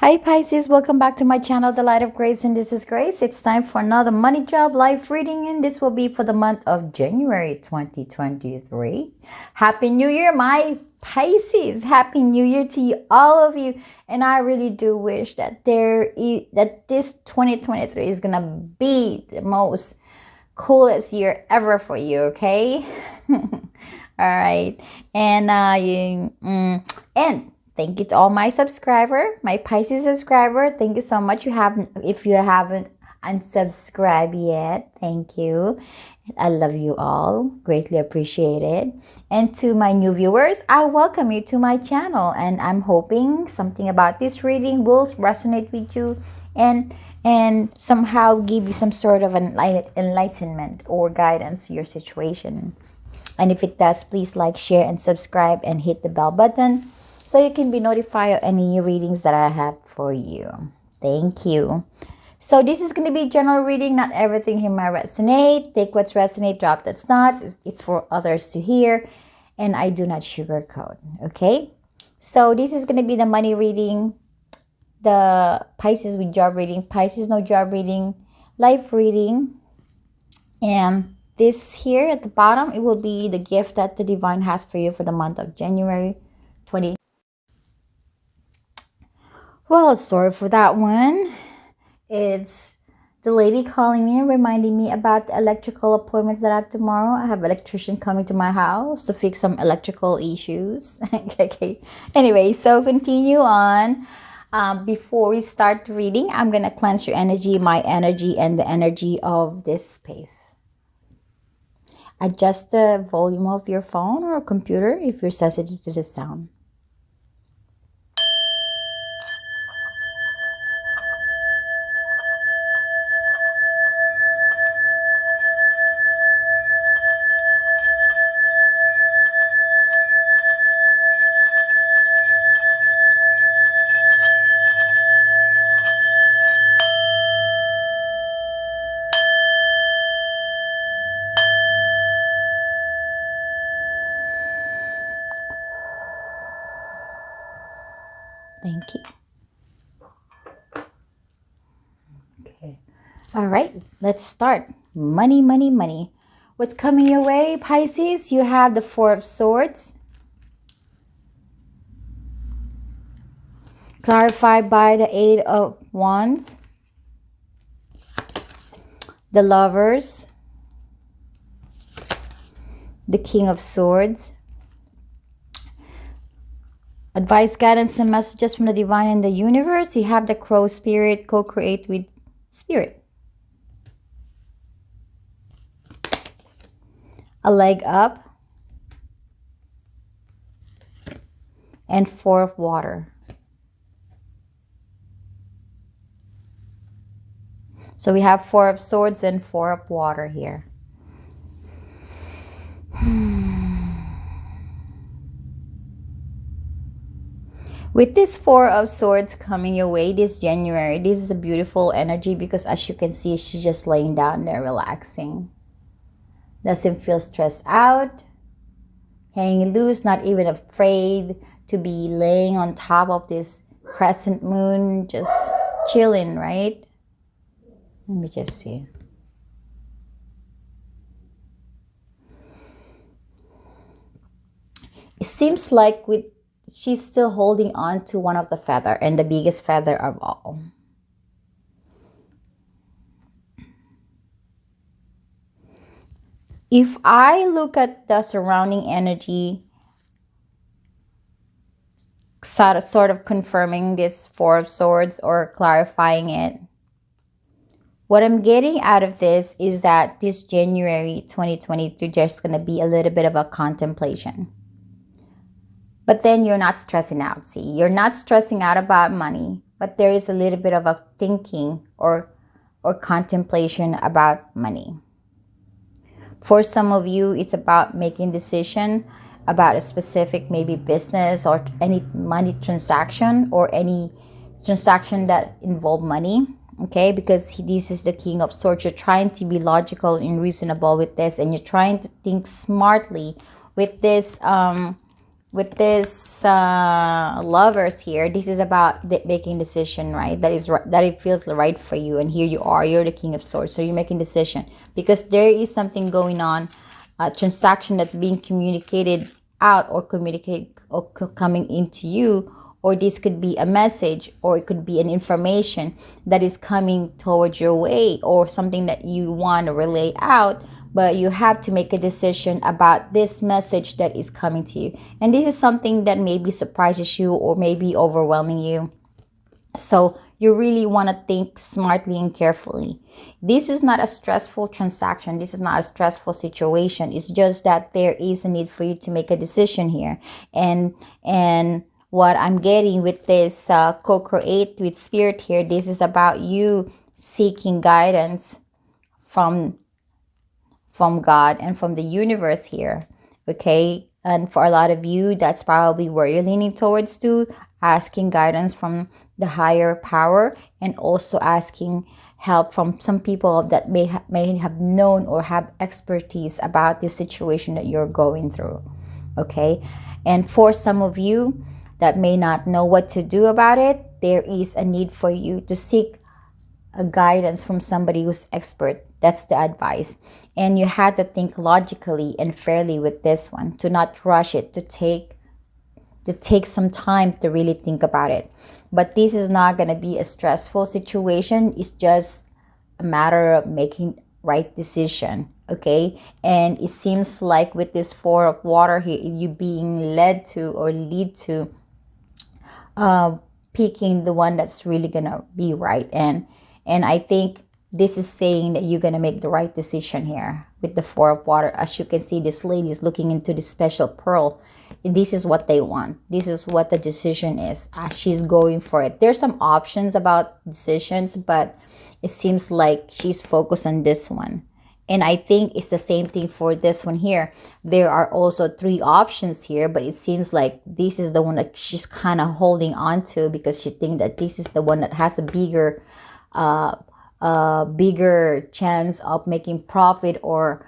Hi Pisces, welcome back to my channel, The Light of Grace, and this is Grace. It's time for another money job life reading, and this will be for the month of January 2023. Happy New Year, my Pisces! Happy New Year to you, all of you, and I really do wish that this 2023 is gonna be the most coolest year ever for you. Okay, all right, and thank you to all my my Pisces subscriber. Thank you so much. If you haven't unsubscribed yet, thank you. I love you all. Greatly appreciate it. And to my new viewers, I welcome you to my channel. And I'm hoping something about this reading will resonate with you and somehow give you some sort of an enlightenment or guidance to your situation. And if it does, please like, share, and subscribe, and hit the bell button so you can be notified of any new readings that I have for you. Thank you. So this is going to be general reading. Not everything here might resonate. Take what's resonate, drop that's not. It's for others to hear. And I do not sugarcoat. Okay? So this is going to be the money reading, the Pisces with job reading, Pisces no job reading, life reading. And this here at the bottom, it will be the gift that the divine has for you for the month of January 20. Well, sorry for that one. It's the lady calling me and reminding me about the electrical appointments that I have tomorrow. I have an electrician coming to my house to fix some electrical issues. Okay. Anyway, so continue on. Before we start reading, I'm going to cleanse your energy, my energy, and the energy of this space. Adjust the volume of your phone or computer if you're sensitive to the sound. Thank you. Okay. All right, let's start. Money, money, money. What's coming your way, Pisces? You have the Four of Swords, clarified by the Eight of Wands, the Lovers, the King of Swords. Advice, guidance, and messages from the divine and the universe. You have the Crow Spirit, co-create with Spirit. A leg up. And Four of Water. So we have Four of Swords and Four of Water here. With this Four of Swords coming your way this January, this is a beautiful energy because as you can see, she's just laying down there relaxing. Doesn't feel stressed out, hanging loose, not even afraid to be laying on top of this crescent moon, just chilling, right? Let me just see. It seems like she's still holding on to one of the feather, and the biggest feather of all. If I look at the surrounding energy, sort of confirming this Four of Swords or clarifying it, what I'm getting out of this is that this January 2022 there's going to be a little bit of a contemplation. But then you're not stressing out. See, you're not stressing out about money, but there is a little bit of a thinking or contemplation about money. For some of you, it's about making decision about a specific maybe business or any money transaction or any transaction that involve money. Okay, because this is the King of Swords. You're trying to be logical and reasonable with this, and you're trying to think smartly with this with this lovers here, this is about making decision, right? That is right, that it feels right for you. And here you are, you're the King of Swords, so you're making decision because there is something going on, a transaction that's being communicated out or communicate or coming into you, or this could be a message, or it could be an information that is coming towards your way, or something that you want to relay out, but you have to make a decision about this message that is coming to you. And this is something that maybe surprises you or maybe overwhelming you. So you really want to think smartly and carefully. This is not a stressful transaction. This is not a stressful situation. It's just that there is a need for you to make a decision here. And what I'm getting with this co-create with spirit here, this is about you seeking guidance from God and from the universe here. Okay. And for a lot of you, that's probably where you're leaning towards to, asking guidance from the higher power, and also asking help from some people that may have known or have expertise about this situation that you're going through. Okay. And for some of you that may not know what to do about it, there is a need for you to seek a guidance from somebody who's expert. That's the advice. And you had to think logically and fairly with this one, to not rush it, to take some time to really think about it. But this is not going to be a stressful situation. It's just a matter of making right decision. Okay. And it seems like with this Four of Water here, you being led to or lead to picking the one that's really gonna be right. And I think this is saying that you're gonna make the right decision here with the Four of Water. As you can see, this lady is looking into this special pearl. This is what they want. This is what the decision is. She's going for it. There's some options about decisions, but it seems like she's focused on this one. And I think it's the same thing for this one here. There are also 3 options here, but it seems like this is the one that she's kind of holding on to because she thinks that this is the one that has a bigger chance of making profit or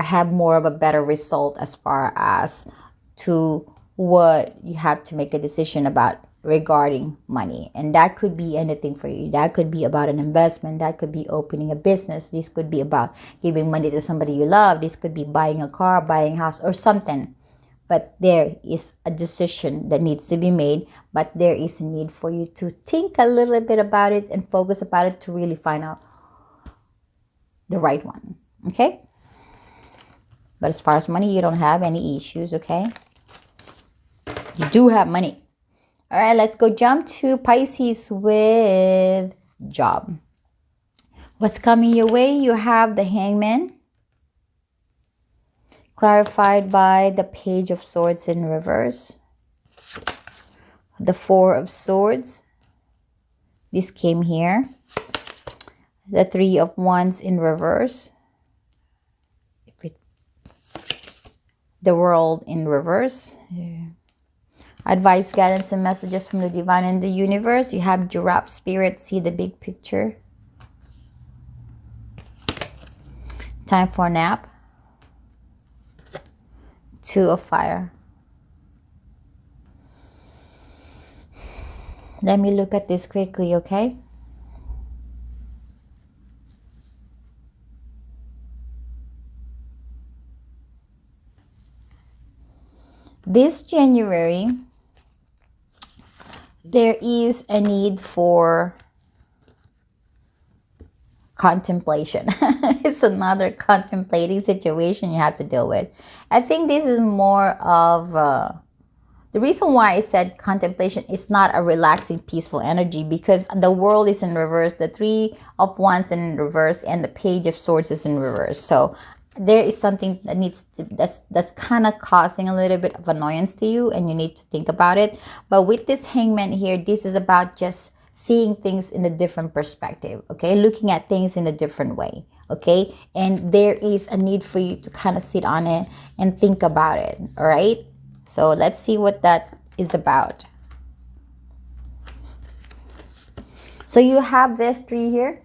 have more of a better result as far as to what you have to make a decision about regarding money. And that could be anything for you. That could be about an investment. That could be opening a business. This could be about giving money to somebody you love. This could be buying a car, buying a house, or something. But there is a decision that needs to be made. But there is a need for you to think a little bit about it and focus about it to really find out the right one. Okay? But as far as money, you don't have any issues, okay? You do have money. All right, let's go jump to Pisces with job. What's coming your way? You have the Hangman, clarified by the Page of Swords in reverse. The Four of Swords. This came here. The Three of Wands in reverse. The World in reverse. Advice, guidance, and messages from the divine and the universe. You have Giraffe Spirit, see the big picture. Time for a nap. Two of Fire. Let me look at this quickly, okay? This January, there is a need for contemplation. It's another contemplating situation you have to deal with. I think this is more of the reason why I said contemplation is not a relaxing, peaceful energy, because the World is in reverse, the Three of Wands in reverse, and the Page of Swords is in reverse. So there is something that needs to that's kind of causing a little bit of annoyance to you, and you need to think about it. But with this Hangman here, this is about just seeing things in a different perspective, okay? Looking at things in a different way, okay? And there is a need for you to kind of sit on it and think about it, all right? So let's see what that is about. So you have this tree here.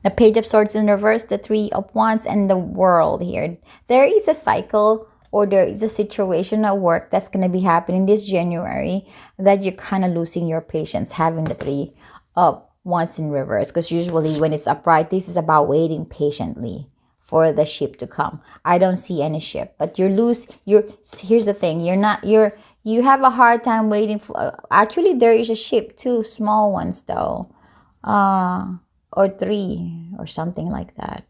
The Page of Swords in reverse, the Three of Wands, and the World here. There is a cycle or there is a situation at work that's going to be happening this January that you're kind of losing your patience, having the three of wands in reverse. Because usually when it's upright, this is about waiting patiently for the ship to come. I don't see any ship, but here's the thing, you have a hard time waiting for, actually there is a ship, two small ones though, or three or something like that.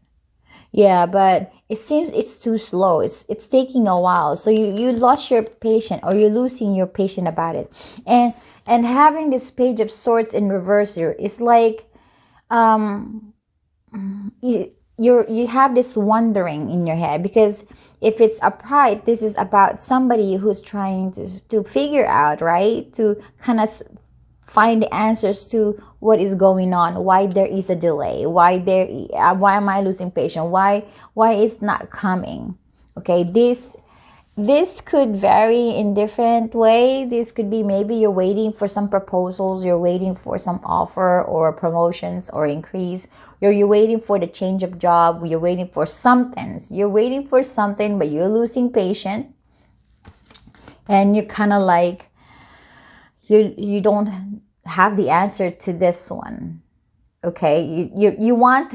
Yeah, but it seems it's too slow. It's taking a while. So you lost your patient, or you're losing your patient about it. And having this page of swords in reverse here is like, um you have this wondering in your head, because if it's upright, this is about somebody who's trying to figure out, right, to kind of find the answers to what is going on, why there is a delay, why am I losing patience, why it's not coming. Okay, this could vary in different way. This could be, maybe you're waiting for some proposals, you're waiting for some offer or promotions or increase, you're waiting for the change of job, you're waiting for something, but you're losing patience, and you're kind of like, you don't have the answer to this one. Okay, you want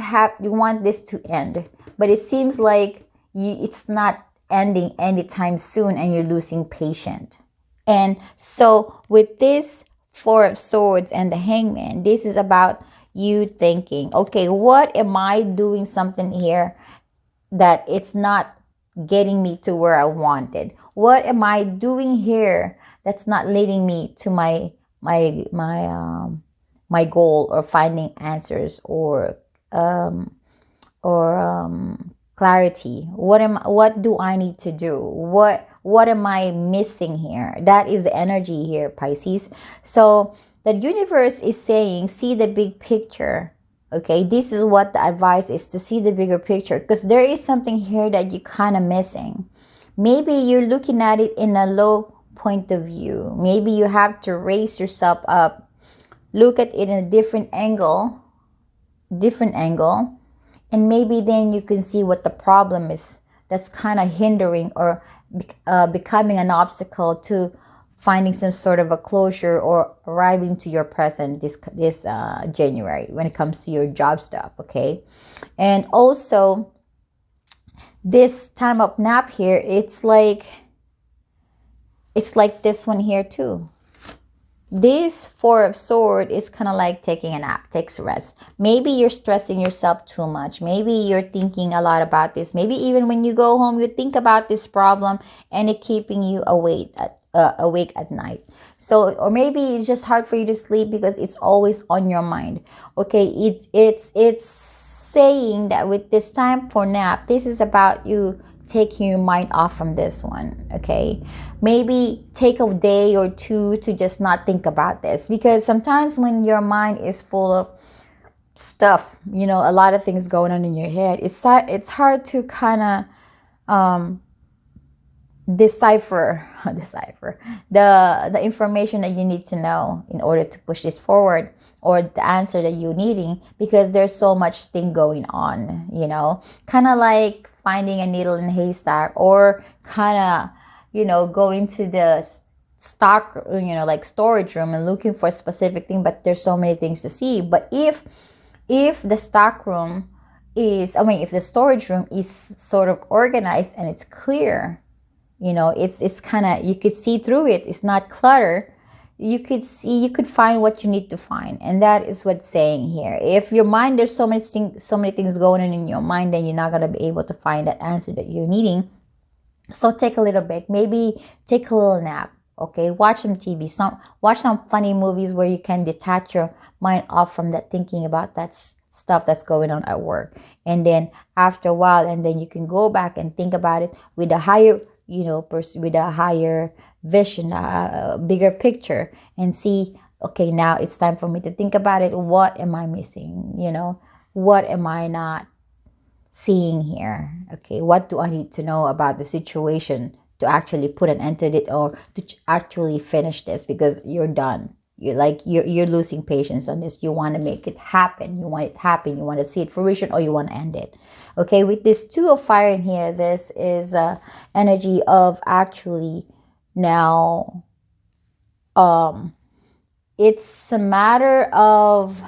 this to end, but it seems like it's not ending anytime soon, and you're losing patience. And so with this four of swords and the hangman, this is about you thinking, okay, what am I doing something here that it's not getting me to where I wanted? What am I doing here that's not leading me to my goal, or finding answers, or clarity? What do I need to do? What am I missing here? That is the energy here, Pisces. So the universe is saying, see the big picture. Okay, this is what the advice is, to see the bigger picture, because there is something here that you're kind of missing. Maybe you're looking at it in a low point of view. Maybe you have to raise yourself up, look at it in a different angle, and maybe then you can see what the problem is that's kind of hindering, or becoming an obstacle to finding some sort of a closure, or arriving to your present this January, when it comes to your job stuff. Okay, and also this time of nap here, it's like this one here too. This four of sword is kind of like taking a nap, takes rest. Maybe you're stressing yourself too much. Maybe you're thinking a lot about this. Maybe even when you go home, you think about this problem, and it's keeping you awake at night. So, or maybe it's just hard for you to sleep because it's always on your mind. Okay, it's saying that with this time for nap, this is about you taking your mind off from this one. Okay, maybe take a day or two to just not think about this, because sometimes when your mind is full of stuff, a lot of things going on in your head, it's hard to kind of decipher the information that you need to know in order to push this forward, or the answer that you're needing, because there's so much thing going on, kind of like finding a needle in a haystack, or kind of going to the stock, like storage room, and looking for a specific thing, but there's so many things to see. But if the stock room if the storage room is sort of organized and it's clear, it's kind of, you could see through it, it's not clutter, you could find what you need to find. And that is what's saying here. If your mind, there's so many things going on in your mind, then you're not going to be able to find that answer that you're needing. So take a little break, maybe take a little nap. Okay, watch some TV, watch some funny movies where you can detach your mind off from that, thinking about that stuff that's going on at work. And then after a while, and then you can go back and think about it with a higher, with a higher vision, a bigger picture, and see, okay, now it's time for me to think about it. What am I missing? What am I not seeing here? Okay, what do I need to know about the situation to actually put an end to it, or to actually finish this, because you're done. you're losing patience on this. You want to make it happen. You want it happen. You want to see it fruition, or you want to end it. Okay, with this two of fire in here, this is energy of actually now. It's a matter of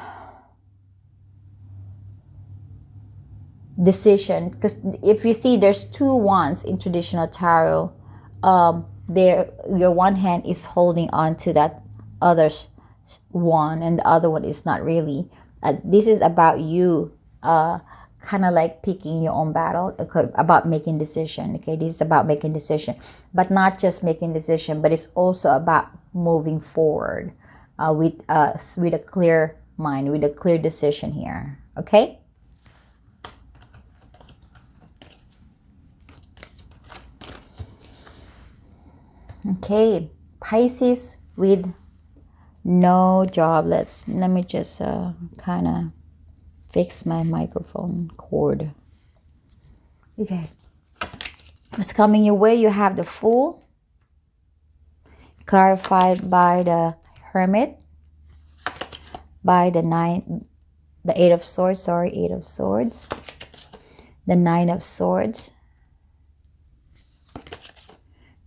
decision, because if you see there's two wands in traditional tarot, there your one hand is holding on to that other's wand, and the other one is not really. This is about you kind of like picking your own battle, okay, about making decision. Okay, this is about making decision, but not just making decision, but it's also about moving forward with a clear mind, with a clear decision here. Okay. Okay, Pisces with no job. Let me just kind of fix my microphone cord. Okay, what's coming your way? You have the Fool, clarified by the Hermit, by the Eight of Swords. Sorry, Eight of Swords, the Nine of Swords,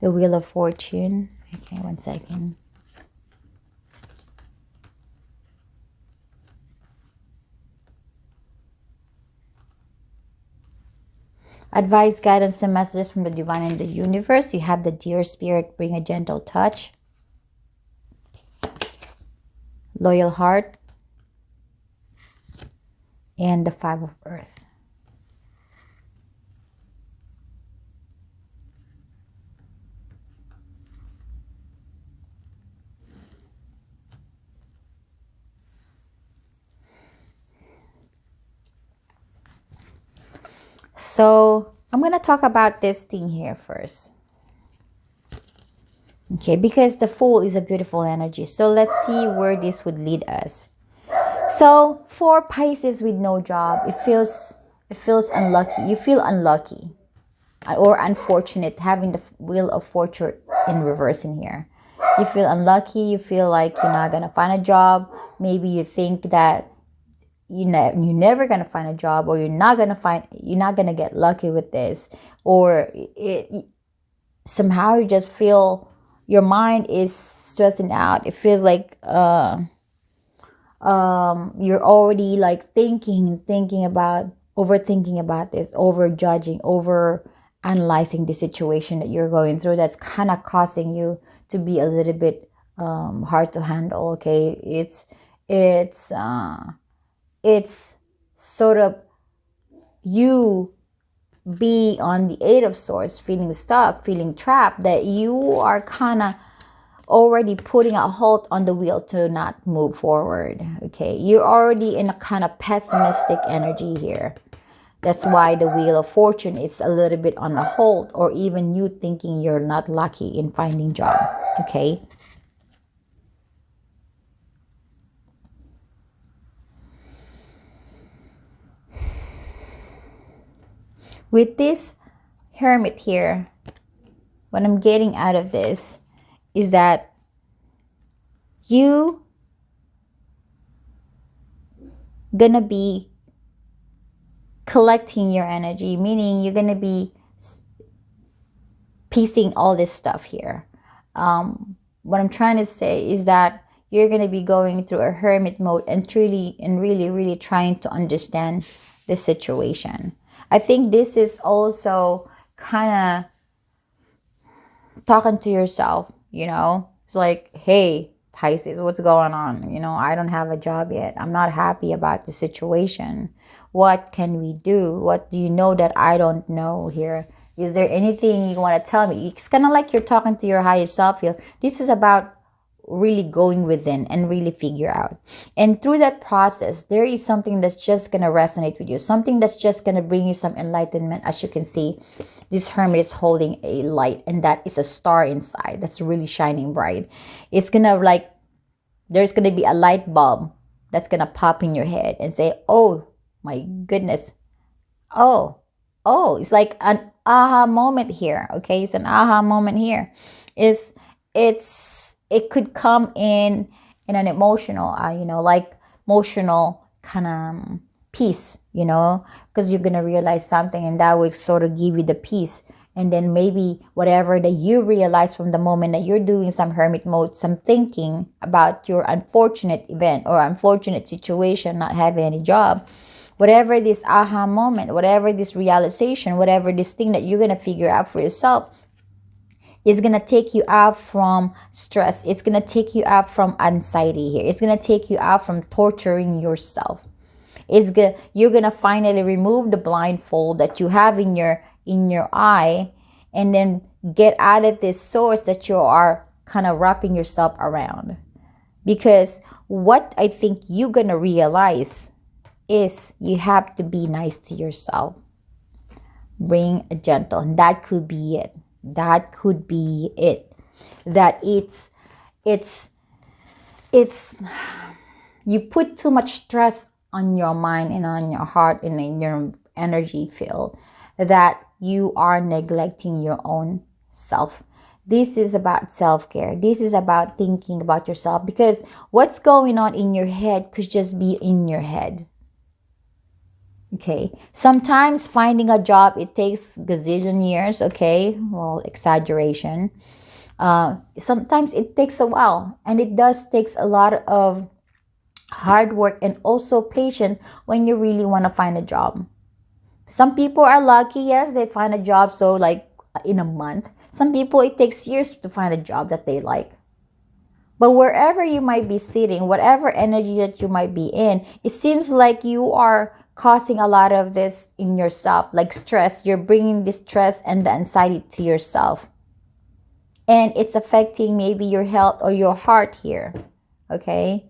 the Wheel of Fortune. Okay, one second. Advice, guidance, and messages from the divine and the universe. You have the Dear Spirit, bring a gentle touch. Loyal Heart. And the Five of Earth. So I'm going to talk about this thing here first. Okay, because the Fool is a beautiful energy. So let's see where this would lead us. So for Pisces with no job, it feels unlucky. You feel unlucky or unfortunate having the Wheel of Fortune in reverse in here. You feel unlucky. You feel like you're not going to find a job. Maybe you think that you're never gonna find a job, or you're not gonna get lucky with this, or somehow you just feel your mind is stressing out. It feels like you're already like overthinking about this, over judging, over analyzing the situation that you're going through. That's kind of causing you to be a little bit hard to handle. Okay, it's sort of you be on the Eight of Swords, feeling stuck, feeling trapped, that you are kind of already putting a halt on the wheel to not move forward. Okay, you're already in a kind of pessimistic energy here. That's why the Wheel of Fortune is a little bit on a hold, or even you thinking you're not lucky in finding job. Okay. With this Hermit here, what I'm getting out of this is that you gonna be collecting your energy, meaning you're gonna be piecing all this stuff here. What I'm trying to say is that you're gonna be going through a hermit mode and really trying to understand the situation. I think this is also kind of talking to yourself, It's like, hey, Pisces, what's going on? I don't have a job yet. I'm not happy about the situation. What can we do? What do you know that I don't know here? Is there anything you want to tell me? It's kind of like you're talking to your higher self here. This is about really going within and really figure out. And through that process, there is something that's just going to resonate with you. Something that's just going to bring you some enlightenment. As you can see, this hermit is holding a light, and that is a star inside that's really shining bright. It's going to there's going to be a light bulb that's going to pop in your head and say, oh my goodness. Oh, it's like an aha moment here. Okay, it's an aha moment here. It could come in in an emotional, like emotional kind of peace, because you're gonna realize something, and that will sort of give you the peace. And then maybe whatever that you realize from the moment that you're doing some hermit mode, some thinking about your unfortunate event or unfortunate situation, not having any job, whatever this aha moment, whatever this realization, whatever this thing that you're gonna figure out for yourself, is going to take you out from stress. It's going to take you out from anxiety here. It's going to take you out from torturing yourself. You're going to finally remove the blindfold that you have in your eye, and then get out of this source that you are kind of wrapping yourself around. Because what I think you're going to realize is you have to be nice to yourself. Bring a gentle, and that could be it. That could be it. That it's you put too much stress on your mind and on your heart and in your energy field, that you are neglecting your own self. This is about self-care. This is about thinking about yourself, because what's going on in your head could just be in your head. Okay, sometimes finding a job, it takes gazillion years. Okay, well, exaggeration. Sometimes it takes a while, and it does takes a lot of hard work and also patience when you really want to find a job. Some people are lucky, yes, they find a job so like in a month. Some people, it takes years to find a job that they like. But wherever you might be sitting, whatever energy that you might be in, it seems like you are causing a lot of this in yourself, like stress. You're bringing this stress and the anxiety to yourself. And it's affecting maybe your health or your heart here. Okay?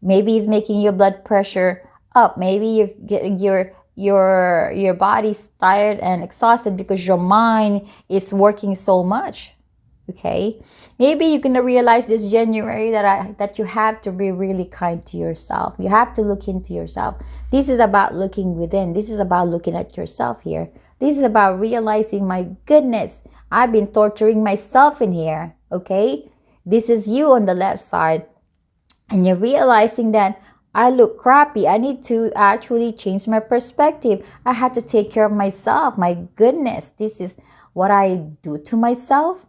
Maybe it's making your blood pressure up. Maybe your body's tired and exhausted because your mind is working so much. Okay, maybe you're gonna realize this January that you have to be really kind to yourself. You have to look into yourself. This is about looking within. This is about looking at yourself here. This is about realizing, my goodness, I've been torturing myself in here. Okay, this is you on the left side, and you're realizing that I look crappy. I need to actually change my perspective. I have to take care of myself. My goodness, this is what I do to myself.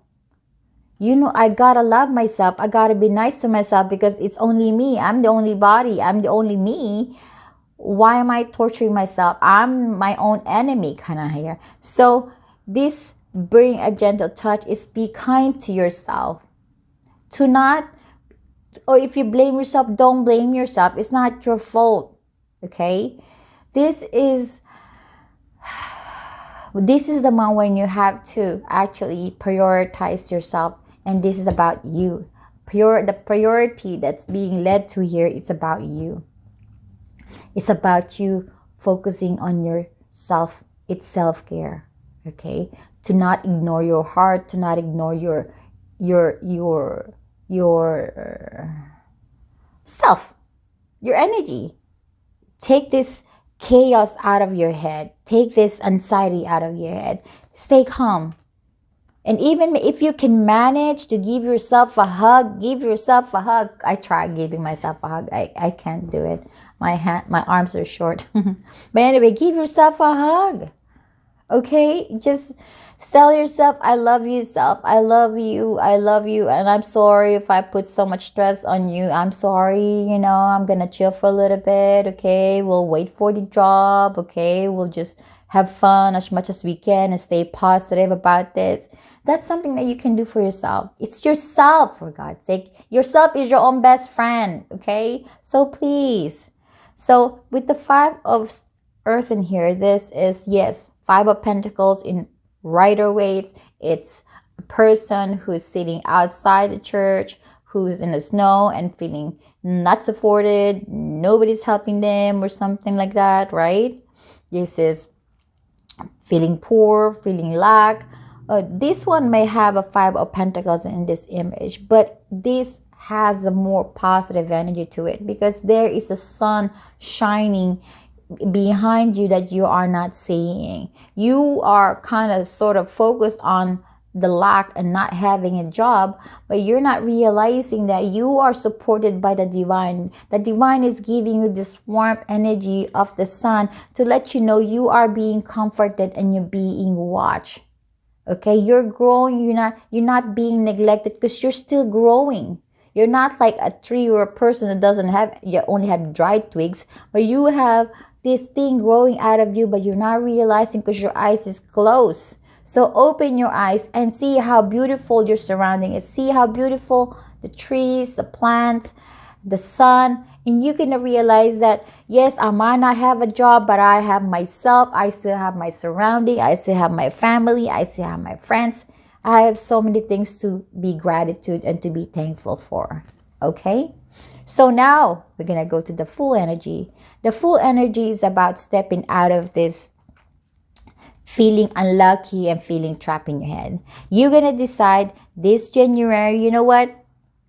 I gotta love myself. I gotta be nice to myself, because it's only me. I'm the only body. I'm the only me. Why am I torturing myself? I'm my own enemy kind of here. So this bring a gentle touch is be kind to yourself. Or if you blame yourself, don't blame yourself. It's not your fault. Okay? This is the moment when you have to actually prioritize yourself. And this is about you. The priority that's being led to here, it's about you. It's about you focusing on yourself. It's self-care. Okay? To not ignore your heart, to not ignore your self, your energy. Take this chaos out of your head. Take this anxiety out of your head. Stay calm. And even if you can manage to give yourself a hug, give yourself a hug. I tried giving myself a hug. I can't do it. My arms are short. But anyway, give yourself a hug. Okay? Just tell yourself, I love you, self. I love you. I love you. And I'm sorry if I put so much stress on you. I'm sorry. I'm going to chill for a little bit. Okay? We'll wait for the job. Okay? We'll just have fun as much as we can and stay positive about this. That's something that you can do for yourself. It's yourself, for God's sake. Yourself is your own best friend. Okay? So please. So with the 5 of Earth in here, this is, yes, 5 of Pentacles in Rider Waite. It's a person who's sitting outside the church, who's in the snow and feeling not supported, nobody's helping them or something like that, right? This is feeling poor, feeling lack. This one may have a 5 of Pentacles in this image, but this has a more positive energy to it, because there is a sun shining behind you that you are not seeing. You are kind of sort of focused on the lack and not having a job, but you're not realizing that you are supported by the divine. The divine is giving you this warm energy of the sun to let you know you are being comforted and you're being watched. Okay, you're growing, you're not being neglected because you're still growing. You're not like a tree or a person that doesn't have, you only have dry twigs, but you have this thing growing out of you, but you're not realizing because your eyes is closed. So open your eyes and see how beautiful your surrounding is. See how beautiful the trees, the plants, the sun, and you can realize that yes, I might not have a job, but I have myself. I still have my surrounding. I still have my family. I still have my friends. I have so many things to be gratitude and to be thankful for. Okay, so now we're gonna go to the full energy. The full energy is about stepping out of this feeling unlucky and feeling trapped in your head. You're gonna decide this January, you know what?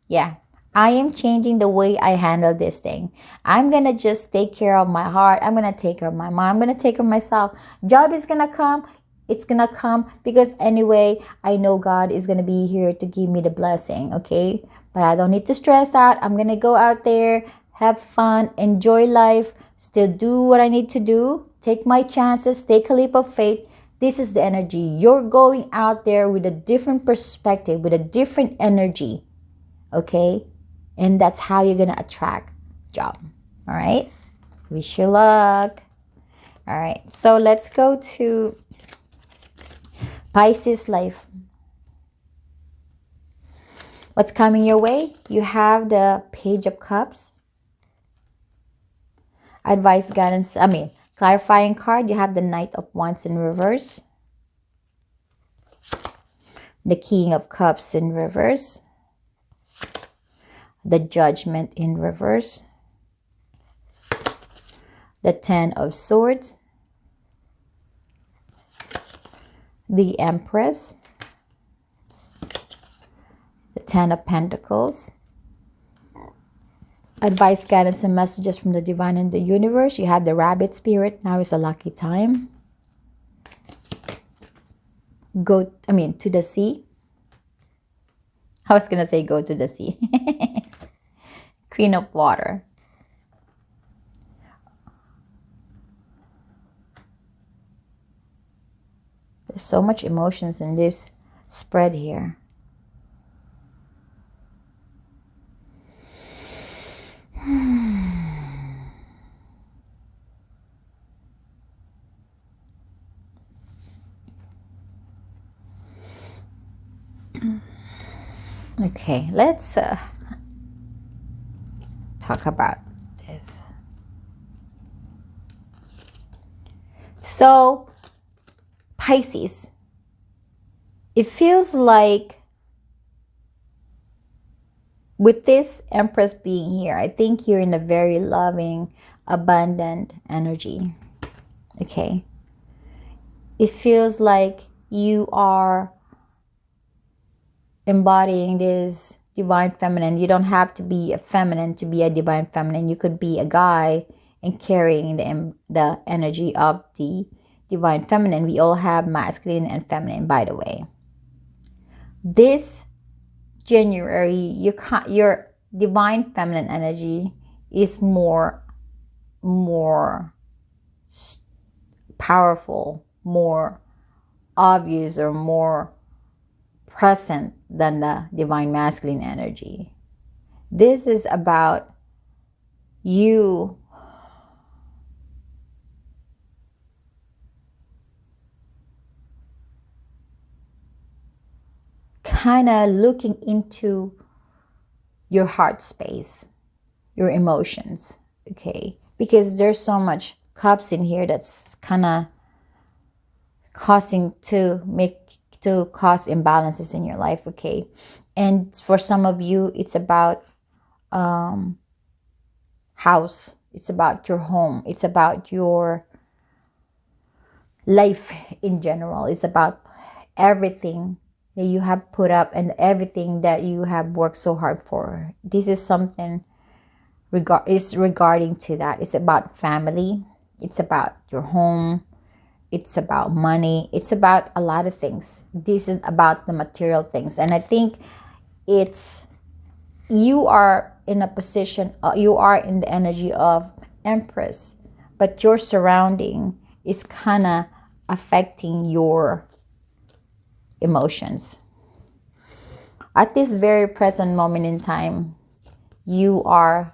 Yeah, I am changing the way I handle this thing. I'm gonna just take care of my heart. I'm gonna take care of my mind. I'm gonna take care of myself. Job is gonna come. It's gonna come because anyway, I know God is gonna be here to give me the blessing, okay? But I don't need to stress out. I'm gonna go out there, have fun, enjoy life, still do what I need to do, take my chances, take a leap of faith. This is the energy. You're going out there with a different perspective, with a different energy, okay? And that's how you're gonna attract job. All right, wish you luck. All right, so let's go to Pisces life. What's coming your way? You have the Page of Cups, advice, guidance, clarifying card. You have the Knight of Wands in reverse, the King of Cups in reverse, the Judgment in reverse, the Ten of Swords, the Empress, the Ten of Pentacles. Advice, guidance, and messages from the divine and the universe. You have the Rabbit spirit. Now is a lucky time. To the sea. I was gonna say go to the sea. Queen of Water. There's so much emotions in this spread here. Okay, let's talk about this. So, Pisces, it feels like with this Empress being here, I think you're in a very loving, abundant energy. Okay. It feels like you are embodying this divine feminine. You don't have to be a feminine to be a divine feminine. You could be a guy and carrying the energy of the divine feminine. We all have masculine and feminine, by the way. This January, your divine feminine energy is more powerful, more obvious, or more present than the divine masculine energy. This is about you kind of looking into your heart space, your emotions, okay? Because there's so much cups in here that's kind of cause imbalances in your life, okay? And for some of you, it's about house. It's about your home. It's about your life in general. It's about everything that you have put up and everything that you have worked so hard for. This is something regarding to that. It's about family. It's about your home. It's about money. It's about a lot of things. This is about the material things. And I think it's, you are in a position, you are in the energy of Empress, but your surrounding is kind of affecting your emotions. At this very present moment in time, you are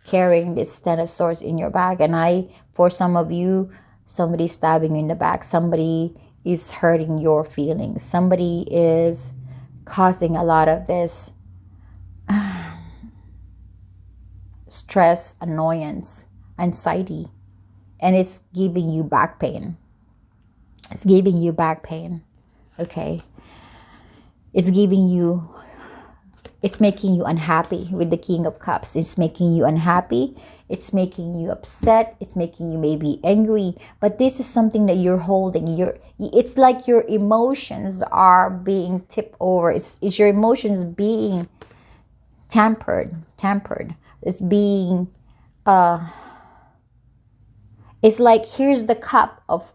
carrying this Ten of Swords in your bag. And for some of you, somebody stabbing you in the back, somebody is hurting your feelings, somebody is causing a lot of this stress, annoyance, anxiety, and it's giving you back pain. It's giving you back pain. Okay. It's making you unhappy with the King of Cups. It's making you unhappy. It's making you upset. It's making you maybe angry. But this is something that you're holding. It's like your emotions are being tipped over. It's your emotions being tampered. It's being, it's like, here's the cup of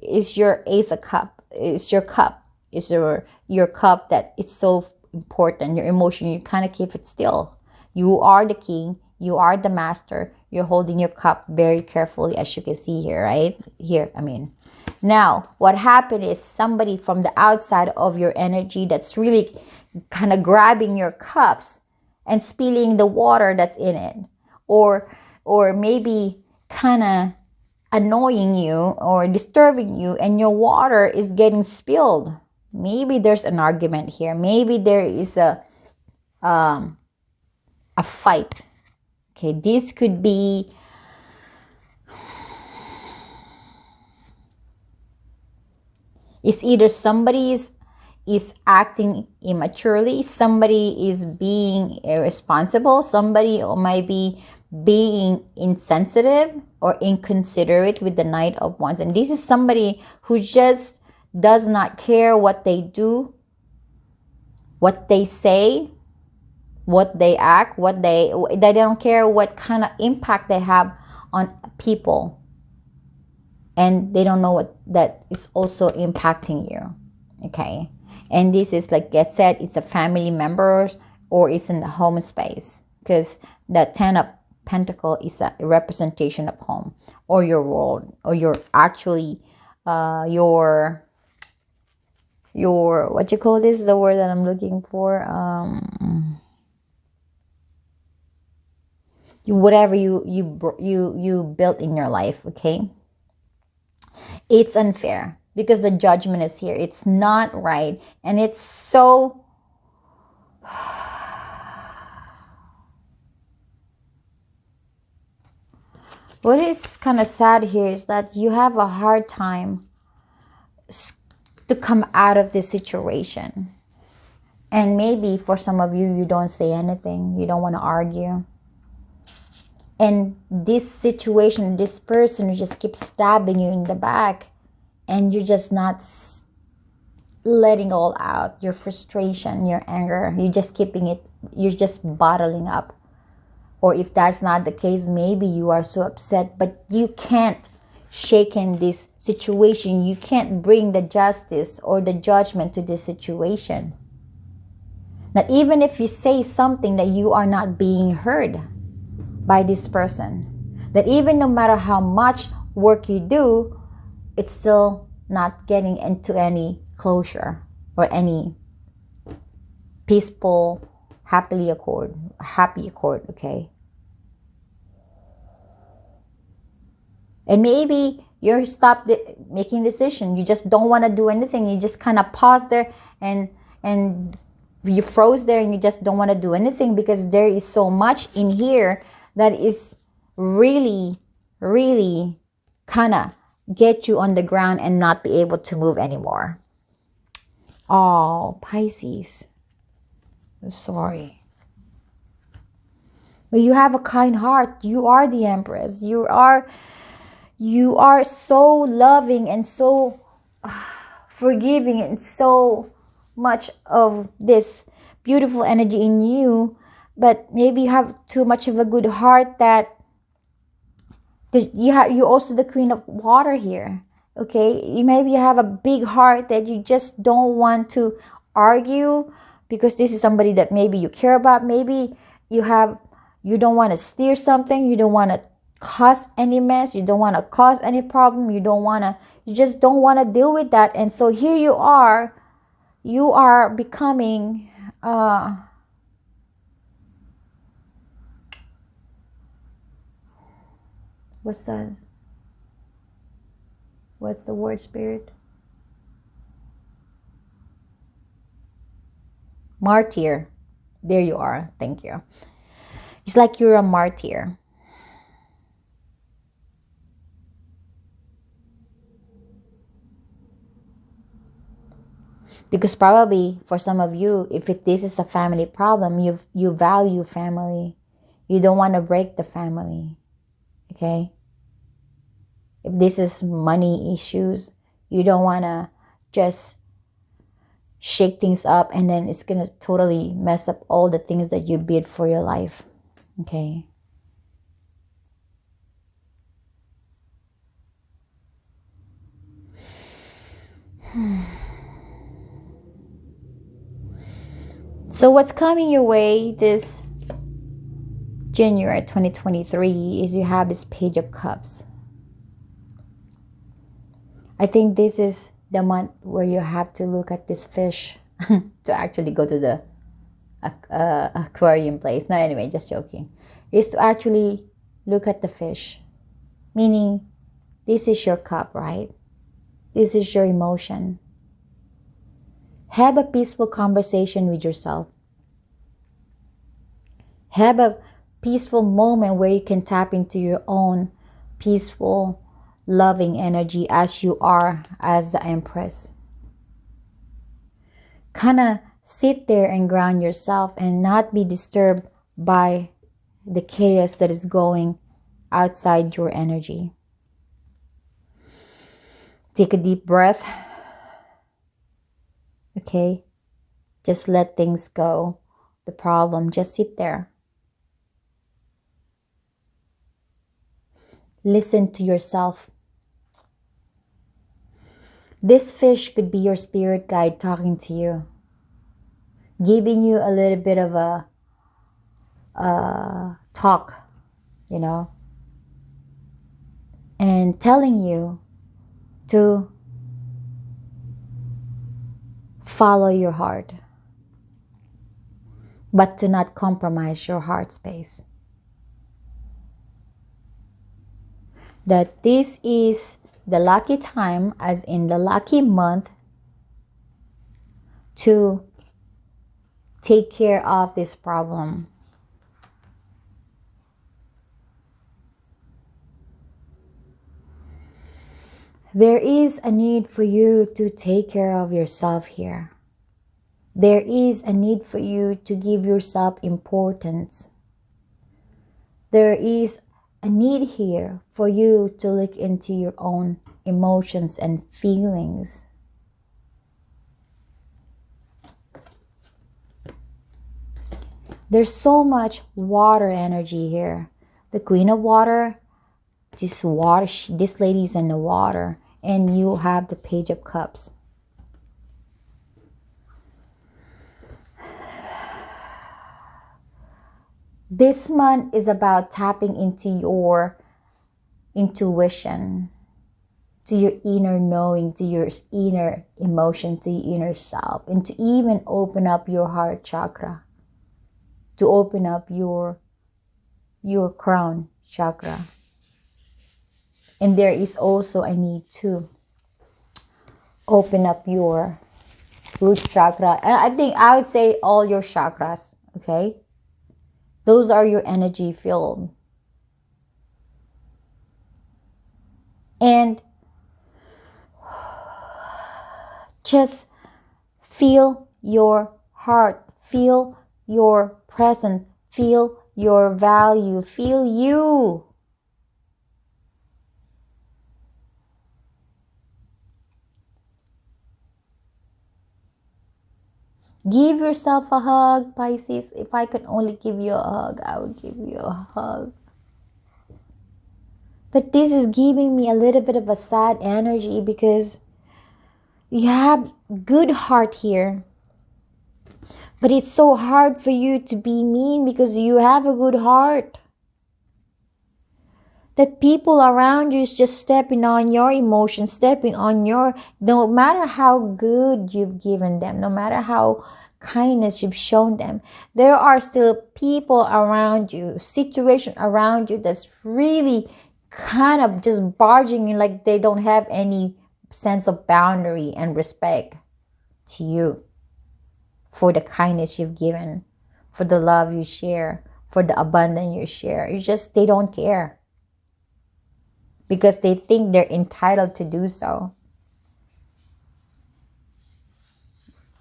is your Ace of Cup. It's your cup. It's your cup that it's so important. Your emotion, you kind of keep it still. You are the king. You are the master. You're holding your cup very carefully, as you can see here, right? Here, Now, what happened is somebody from the outside of your energy that's really kind of grabbing your cups and spilling the water that's in it. Or maybe kind of annoying you or disturbing you, and your water is getting spilled. Maybe there's an argument here. Maybe there is a fight. Okay, this could be it's either somebody is acting immaturely, somebody is being irresponsible, somebody might be being insensitive or inconsiderate with the Knight of Wands. And this is somebody who just does not care what they do, what they say, what they act, they don't care what kind of impact they have on people. And they don't know what that is also impacting you. Okay. And this is, like I said, it's a family member or it's in the home space, because the Ten of Pentacle is a representation of home or your world, or your actually your what you call this, the word that I'm looking for, whatever you built in your life. Okay, it's unfair because the judgment is here. It's not right, and it's so what is kind of sad here is that you have a hard time to come out of this situation. And maybe for some of you, you don't say anything. You don't want to argue. And this situation, this person just keeps stabbing you in the back, and you're just not letting all out your frustration, your anger. You're just keeping it, you're just bottling up. Or if that's not the case, maybe you are so upset, but you can't shake in this situation. You can't bring the justice or the judgment to this situation. That even if you say something, that you are not being heard by this person. That even no matter how much work you do, it's still not getting into any closure or any peaceful, happy accord, okay? And maybe you're stopped making decisions. You just don't want to do anything. You just kind of pause there and you froze there, and you just don't want to do anything because there is so much in here that is really, really kind of get you on the ground and not be able to move anymore. Oh, Pisces. Sorry. But you have a kind heart. You are the Empress. You are so loving and so forgiving, and so much of this beautiful energy in you. But maybe you have too much of a good heart, that because you're also the Queen of Water here. Okay, maybe you have a big heart that you just don't want to argue because this is somebody that maybe you care about. Maybe you don't want to steer something, you don't want to cause any mess, you don't want to cause any problem, you just don't want to deal with that. And so here you are becoming what's that? What's the word, spirit? Martyr. There you are. Thank you. It's like you're a martyr. Because probably for some of you, this is a family problem, you value family. You don't want to break the family. Okay? If this is money issues, you don't want to just shake things up and then it's going to totally mess up all the things that you build for your life. Okay? So what's coming your way this January 2023 is you have this Page of Cups. I think this is the month where you have to look at this fish to actually go to the aquarium place. No, anyway, just joking. Is to actually look at the fish. Meaning, this is your cup, right? This is your emotion. Have a peaceful conversation with yourself. Have a peaceful moment where you can tap into your own peaceful, loving energy as you are as the Empress. Kind of sit there and ground yourself and not be disturbed by the chaos that is going outside your energy. Take a deep breath. Okay? Just let things go. The problem, just sit there. Listen to yourself. This fish could be your spirit guide talking to you, giving you a little bit of a talk, and telling you to follow your heart, but to not compromise your heart space. That this is the lucky time, as in the lucky month, to take care of this problem. There is a need for you to take care of yourself here. There is a need for you to give yourself importance. There is a need here for you to look into your own emotions and feelings. There's so much water energy here. The Queen of Water, this lady's in the water, and you have the Page of Cups. This month is about tapping into your intuition, to your inner knowing, to your inner emotion, to your inner self, and to even open up your heart chakra, to open up your crown chakra. And there is also a need to open up your root chakra. And I think I would say all your chakras, okay? Those are your energy field. And just feel your heart, feel your presence, feel your value, feel you. Give yourself a hug, Pisces. If I could only give you a hug, I would give you a hug. But this is giving me a little bit of a sad energy because you have good heart here. But it's so hard for you to be mean because you have a good heart. That people around you is just stepping on your emotions, stepping on your, no matter how good you've given them, no matter how kindness you've shown them, there are still people around you, situation around you that's really kind of just barging in, like they don't have any sense of boundary and respect to you for the kindness you've given, for the love you share, for the abundance you share. It's just they don't care because they think they're entitled to do so.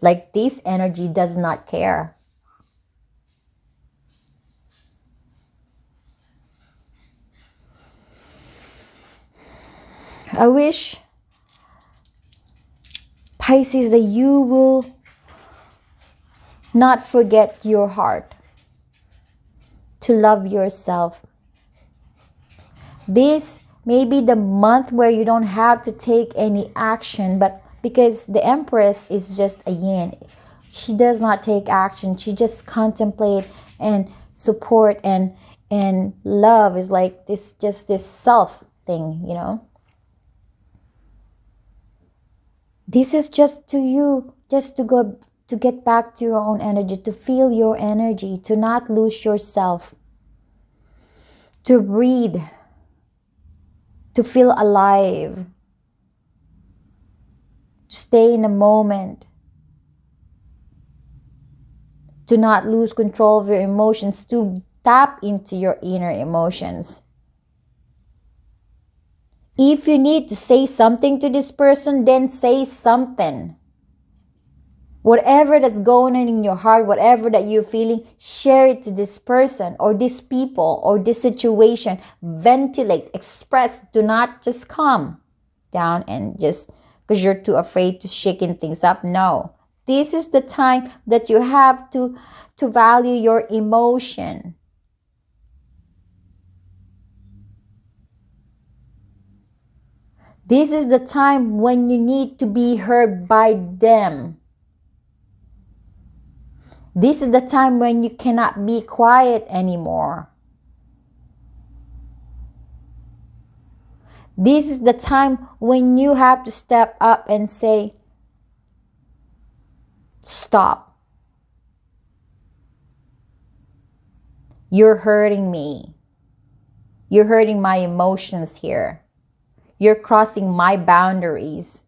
Like this energy does not care. I wish, Pisces, that you will not forget your heart, to love yourself. This may be the month where you don't have to take any action, but because the Empress is just a yin, she does not take action. She just contemplate and support, and love is like this, just this self thing, you know. This is just to you, just to go, to get back to your own energy, to feel your energy, to not lose yourself, to breathe, to feel alive, to stay in the moment, to not lose control of your emotions, to tap into your inner emotions. If you need to say something to this person, then say something. Whatever that's going on in your heart, whatever that you're feeling, share it to this person or these people or this situation. Ventilate, express. Do not just calm down and just because you're too afraid to shaking things up. No. This is the time that you have to value your emotion. This is the time when you need to be heard by them. This is the time when you cannot be quiet anymore. This is the time when you have to step up and say, stop. You're hurting me. You're hurting my emotions here. You're crossing my boundaries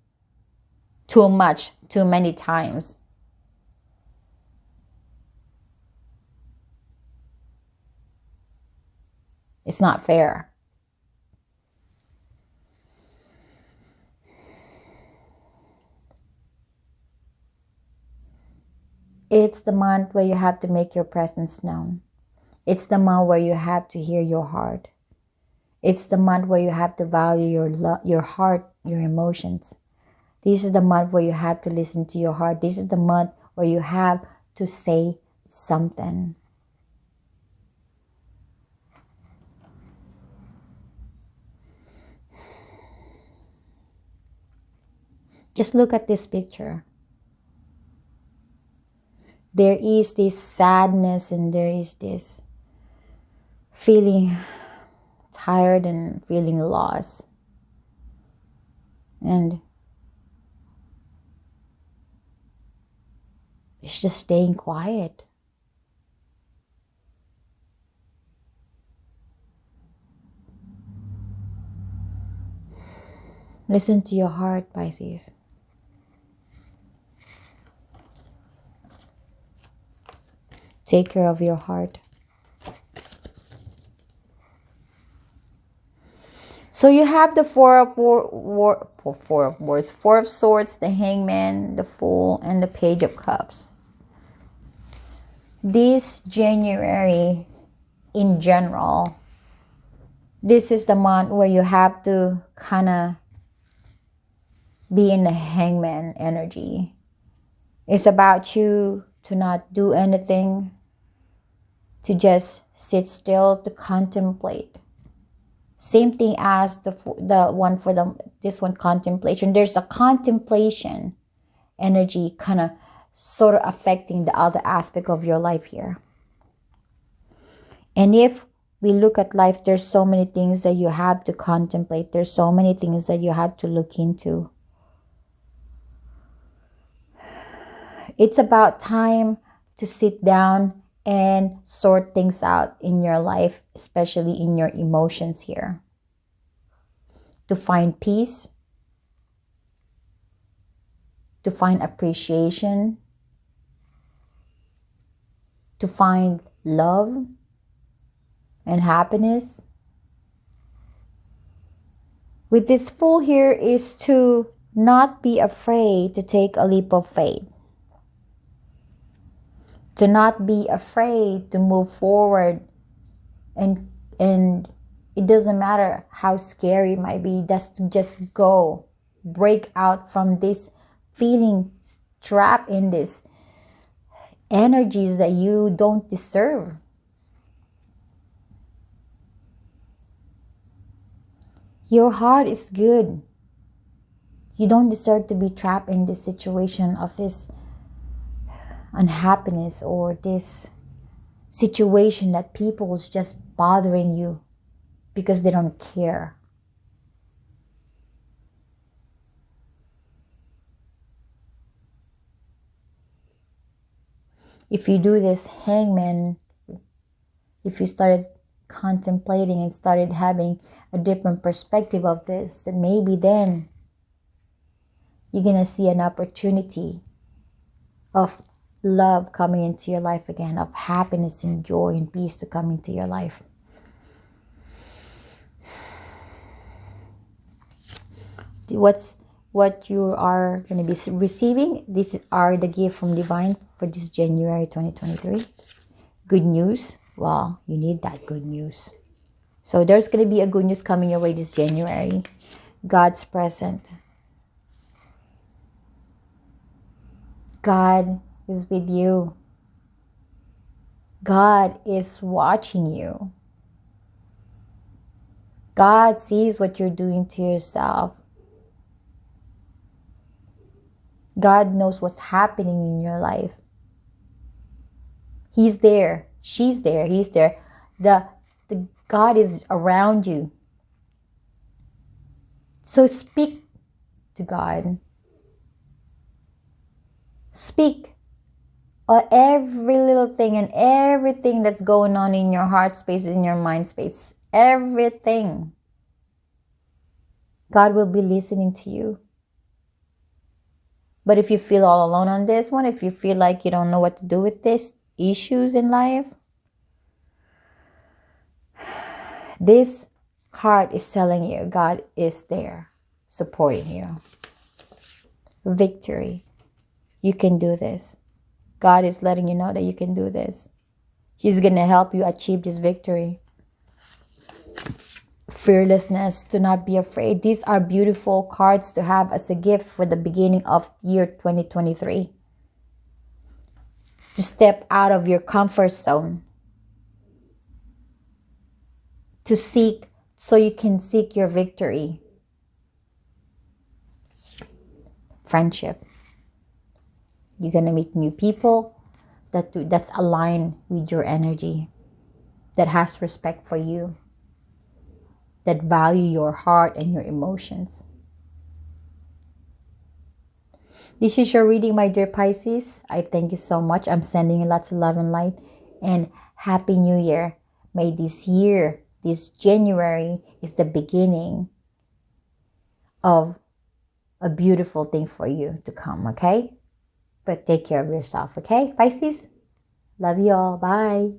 too much, too many times. It's not fair. It's the month where you have to make your presence known. It's the month where you have to hear your heart. It's the month where you have to value your heart, your emotions. This is the month where you have to listen to your heart. This is the month where you have to say something. Just look at this picture. There is this sadness and there is this feeling tired and feeling lost. And it's just staying quiet. Listen to your heart, Pisces. Take care of your heart. So you have the Four of Swords, the Hangman, the Fool, and the Page of Cups. This January, in general, this is the month where you have to kind of be in the Hangman energy. It's about you to not do anything, to just sit still, to contemplate Same thing as the one for this one, contemplation. There's a contemplation energy kind of sort of affecting the other aspect of your life here. And if we look at life, there's so many things that you have to contemplate. There's so many things that you have to look into. It's about time to sit down and sort things out in your life, especially in your emotions here. To find peace, to find appreciation, to find love and happiness. With this Fool here is to not be afraid to take a leap of faith. To not be afraid to move forward, and it doesn't matter how scary it might be, that's to just go, break out from this feeling trapped in this energies that you don't deserve. Your heart is good. You don't deserve to be trapped in this situation of this unhappiness or this situation that people's just bothering you because they don't care. If you do this hangman, if you started contemplating and started having a different perspective of this, then maybe then you're gonna see an opportunity of love coming into your life again, of happiness and joy and peace to come into your life. What you are going to be receiving, these are the gift from Divine for this January 2023. Good news. Well, you need that good news. So there's going to be a good news coming your way this January. God's present. God is with you. God is watching you. God sees what you're doing to yourself. God knows what's happening in your life. He's there. She's there. He's there. The God is around you. So speak to God. Speak on every little thing and everything that's going on in your heart space, in your mind space. Everything. God will be listening to you. But if you feel all alone on this one, if you feel like you don't know what to do with these issues in life, this card is telling you God is there, supporting you. Victory. You can do this. God is letting you know that you can do this. He's going to help you achieve this victory. Fearlessness, to not be afraid. These are beautiful cards to have as a gift for the beginning of year 2023. To step out of your comfort zone. To seek, so you can seek your victory. Friendship. You're going to meet new people that's aligned with your energy, that has respect for you, that value your heart and your emotions. This is your reading, my dear Pisces. I thank you so much. I'm sending you lots of love and light. And Happy New Year. May this year, this January, is the beginning of a beautiful thing for you to come, okay? But take care of yourself, okay, Pisces? Love you all. Bye.